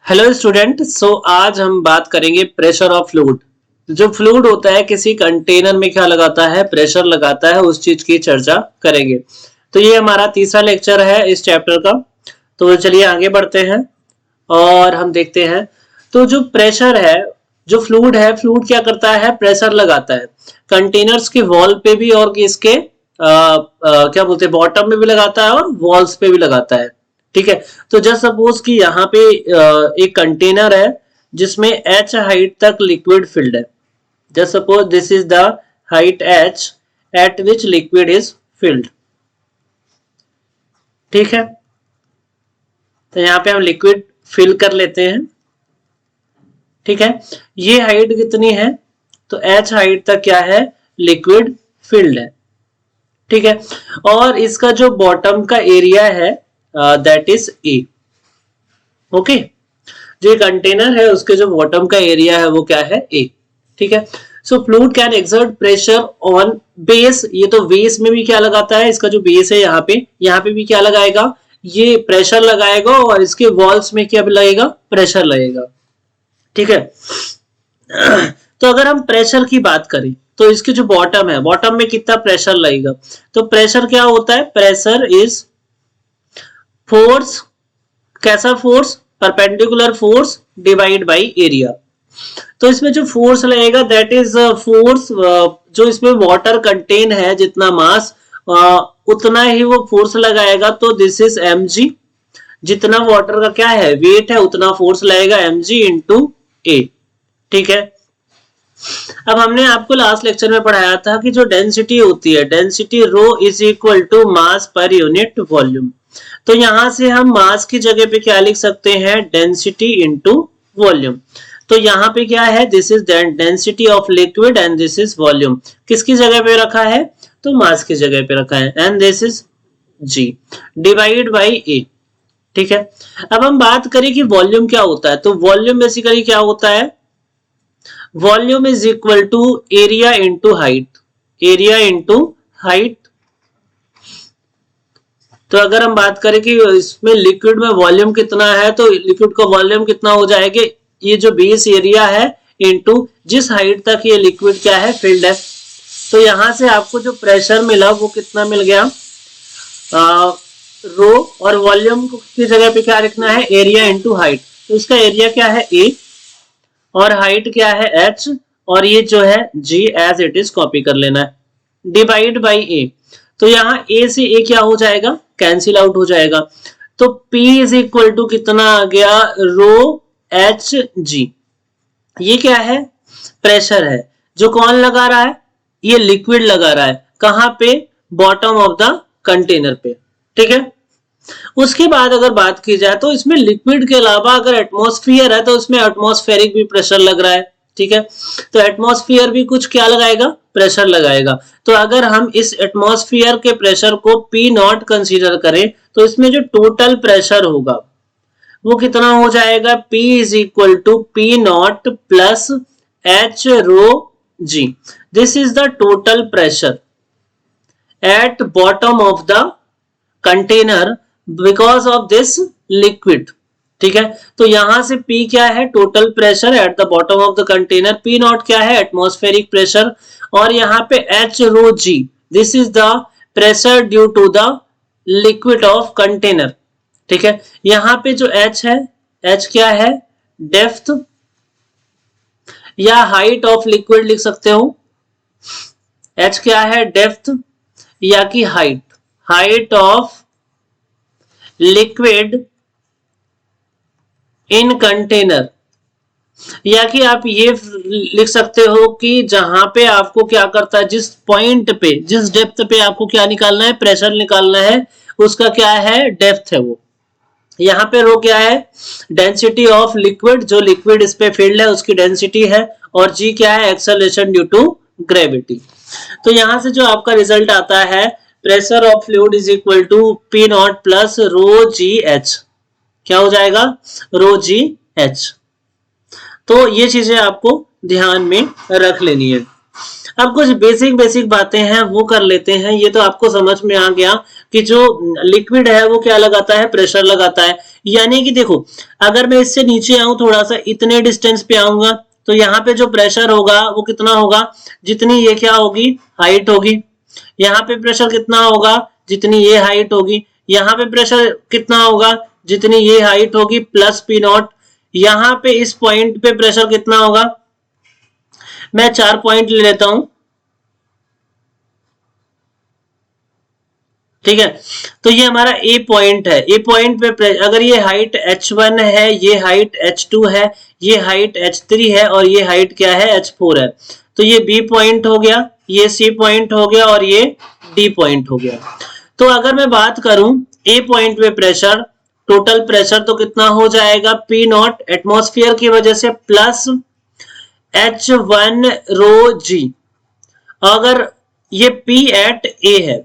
Hello student. आज हम बात करेंगे प्रेशर ऑफ फ्लूइड। जो फ्लूइड होता है किसी कंटेनर में क्या लगाता है, प्रेशर लगाता है, उस चीज की चर्चा करेंगे। तो ये हमारा तीसरा लेक्चर है इस चैप्टर का। तो चलिए आगे बढ़ते हैं और हम देखते हैं। तो जो प्रेशर है, जो फ्लूइड है, फ्लूइड क्या करता है, प्रेशर लगाता है कंटेनर्स के वॉल पे भी और इसके क्या बोलते हैं, बॉटम में भी लगाता है और वॉल्स पे भी लगाता है। ठीक है। तो जस्ट सपोज कि यहाँ पे एक कंटेनर है जिसमें h हाइट तक लिक्विड फिल्ड है। Just suppose this is the height h eight which liquid is filled. ठीक है। तो यहाँ पे हम लिक्विड फिल कर लेते हैं। ठीक है। ये हाइट कितनी है, तो h हाइट तक क्या है, लिक्विड फिल्ड है। ठीक है। और इसका जो बॉटम का एरिया है दैट इज ए। ओके। जो कंटेनर है उसके जो बॉटम का एरिया है वो क्या है, ए। ठीक है। So fluid can exert pressure on base. ये तो बेस में भी क्या लगाता है, इसका जो बेस है यहाँ पे भी क्या लगाएगा, ये प्रेशर लगाएगा और इसके वॉल्स में क्या लगेगा, प्रेशर लगेगा। ठीक है। तो अगर हम प्रेशर की बात करें तो इसके जो बॉटम है, बॉटम में कितना प्रेशर लगेगा, तो प्रेशर क्या होता है, प्रेशर इज फोर्स। कैसा force, perpendicular force divide by area. तो इसमें जो फोर्स लगेगा दैट इज फोर्स, जो इसमें वाटर कंटेन है, जितना मास उतना ही वो फोर्स लगाएगा। तो दिस इज mg। जितना वाटर का क्या है, वेट है, उतना फोर्स लगेगा mg इंटू ए। ठीक है। अब हमने आपको लास्ट लेक्चर में पढ़ाया था कि जो डेंसिटी होती है, density rho is equal to mass per unit volume. तो यहां से हम मास की जगह पे क्या लिख सकते हैं, डेंसिटी इंटू वॉल्यूम। तो यहाँ पे क्या है, this is density of liquid and this is volume. किसकी जगह पे रखा है, तो मास की जगह पे रखा है, and this is G divide by A. ठीक है। अब हम बात करें कि वॉल्यूम क्या होता है, तो वॉल्यूम बेसिकली क्या होता है, volume is equal to area into height. Area into height. तो अगर हम बात करें कि इसमें लिक्विड में वॉल्यूम कितना है, तो लिक्विड का वॉल्यूम कितना हो जाएगा, ये जो बेस एरिया है इंटू जिस हाइट तक ये लिक्विड क्या है, फिल्ड है। तो यहां से आपको जो प्रेशर मिला वो कितना मिल गया, रो, और वॉल्यूम की जगह पे क्या लिखना है, एरिया इंटू हाइट। तो इसका एरिया क्या है, ए, और हाइट क्या है, h, और ये जो है g as it is copy कर लेना है, डिवाइड बाई ए। तो यहाँ a से a क्या हो जाएगा, कैंसिल आउट हो जाएगा। तो P इज इक्वल टू कितना आ गया, रो एच जी। ये क्या है, प्रेशर है। जो कौन लगा रहा है, ये लिक्विड लगा रहा है, कहां पे, बॉटम ऑफ द कंटेनर पे। ठीक है। उसके बाद अगर बात की जाए तो इसमें लिक्विड के अलावा अगर एटमॉस्फेयर है तो उसमें एटमॉस्फेरिक भी प्रेशर लग रहा है। ठीक है। तो एटमॉस्फेयर भी कुछ क्या लगाएगा, प्रेशर लगाएगा। तो अगर हम इस एटमॉस्फेयर के प्रेशर को P नॉट कंसीडर करें तो इसमें जो टोटल प्रेशर होगा वो कितना हो जाएगा, P is equal to P naught plus H rho G। This is the total pressure at bottom of the container because of this liquid. ठीक है। तो यहां से P क्या है, total pressure at the bottom of the container, P naught क्या है, atmospheric pressure, और यहाँ पे H rho G, this is the pressure due to the liquid of container. ठीक है। यहाँ पे जो H है, H क्या है, डेप्थ या हाइट ऑफ लिक्विड लिख सकते हो। H क्या है, डेप्थ या कि height, height of liquid in container, या कि आप ये लिख सकते हो कि जहां पे आपको क्या करता है, जिस पॉइंट पे, जिस डेप्थ पे आपको क्या निकालना है, प्रेशर निकालना है, उसका क्या है, डेप्थ है वो। यहाँ पे रो क्या है, डेंसिटी ऑफ लिक्विड, जो लिक्विड इस पे फील्ड है उसकी डेंसिटी है, और जी क्या है, एक्सेलरेशन ड्यू टू ग्रेविटी। तो यहां से जो आपका रिजल्ट आता है, pressure of fluid is equal to P naught plus rho G H. क्या हो जाएगा, रो जी एच। तो ये चीजें आपको ध्यान में रख लेनी है। अब कुछ बेसिक बेसिक बातें हैं वो कर लेते हैं। ये तो आपको समझ में आ गया कि जो लिक्विड है वो क्या लगाता है, प्रेशर लगाता है। यानी कि देखो, अगर मैं इससे नीचे आऊं थोड़ा सा, इतने डिस्टेंस पे आऊंगा, तो यहाँ पे जो प्रेशर होगा वो कितना होगा, जितनी ये क्या होगी, हाइट होगी। यहाँ पे प्रेशर कितना होगा, जितनी ये हाइट होगी। यहाँ पे प्रेशर कितना होगा, जितनी ये हाइट होगी, प्लस पी नॉट। यहाँ पे इस पॉइंट पे प्रेशर कितना होगा, मैं 4 पॉइंट ले लेता हूं, ठीक है। तो ये हमारा ए पॉइंट है। ए पॉइंट पे अगर ये हाइट h1 है, ये हाइट h2 है, ये हाइट h3 है और ये हाइट क्या है, h4 है, तो ये बी पॉइंट हो गया, ये सी पॉइंट हो गया और ये डी पॉइंट हो गया। तो अगर मैं बात करूं ए पॉइंट पे प्रेशर, टोटल प्रेशर तो कितना हो जाएगा, पी नॉट एटमॉस्फेयर की वजह से प्लस H1 रो जी। अगर ये P एट A है,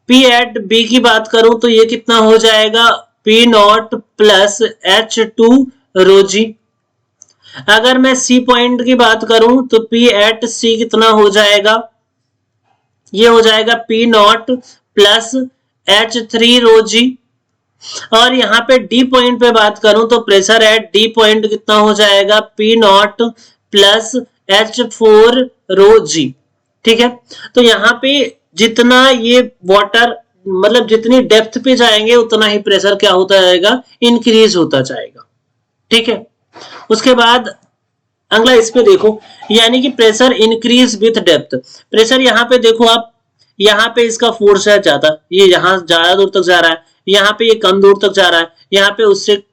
P एट B की बात करूं तो ये कितना हो जाएगा, P नॉट प्लस H2 रो जी। अगर मैं C पॉइंट की बात करूं तो P एट C कितना हो जाएगा, ये हो जाएगा P नॉट प्लस H3 रो जी। और यहाँ पे डी पॉइंट पे बात करूं तो प्रेशर एट डी पॉइंट कितना हो जाएगा, पी नॉट प्लस H4 रो जी, ठीक है। तो यहाँ पे जितना ये वाटर मतलब जितनी डेप्थ पे जाएंगे उतना ही प्रेशर क्या होता जाएगा, इंक्रीज होता जाएगा, ठीक है। उसके बाद अगला इस पे देखो, यानी कि pressure increase with depth. Pressure यहाँ पे देखो आप, यहाँ पे इसका फोर्स है ज्यादा, ये यहाँ ज्यादा दूर तक जा रहा है, यहाँ पे ये कम दूर तक जा रहा है, यहाँ पे उससे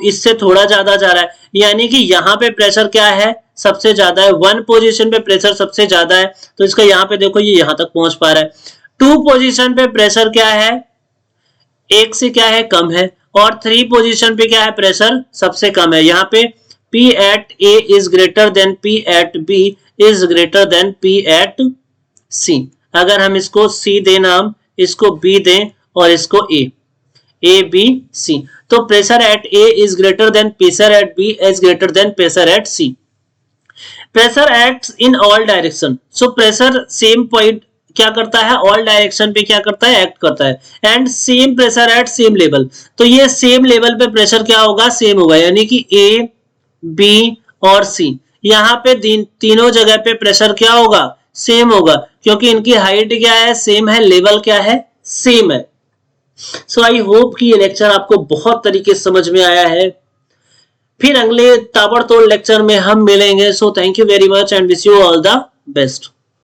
इससे थोड़ा ज्यादा जा रहा है। यानी कि यहाँ पे प्रेशर क्या है, सबसे ज्यादा है। 1 पोजीशन पे प्रेशर सबसे ज्यादा है, तो इसका यहाँ पे देखो ये यहाँ तक पहुंच पा रहा है। 2 पोजीशन पे प्रेशर क्या है, 1 से क्या है, कम है। और 3 पोजीशन पे क्या है, प्रेशर सबसे कम है। यहाँ पे P at A is greater than P at B is greater than P at C। अगर हम इसको C दें नाम, इसको B दें और इसको A B C, तो pressure at A is greater than pressure at B is greater than pressure at C। Pressure acts in all direction. So pressure same point क्या करता है, ऑल डायरेक्शन पे क्या करता है, एक्ट करता है। And same pressure at same level, तो ये सेम लेवल पे प्रेशर क्या होगा, सेम होगा। यानी कि A B और C, यहाँ पे तीनों जगह पे प्रेशर क्या होगा, सेम होगा, क्योंकि इनकी हाइट क्या है, सेम है, लेवल क्या है, सेम है। सो आई होप कि ये लेक्चर आपको बहुत तरीके से समझ में आया है। फिर अगले ताबड़तोड़ लेक्चर में हम मिलेंगे। So thank you very much and wish you all the best.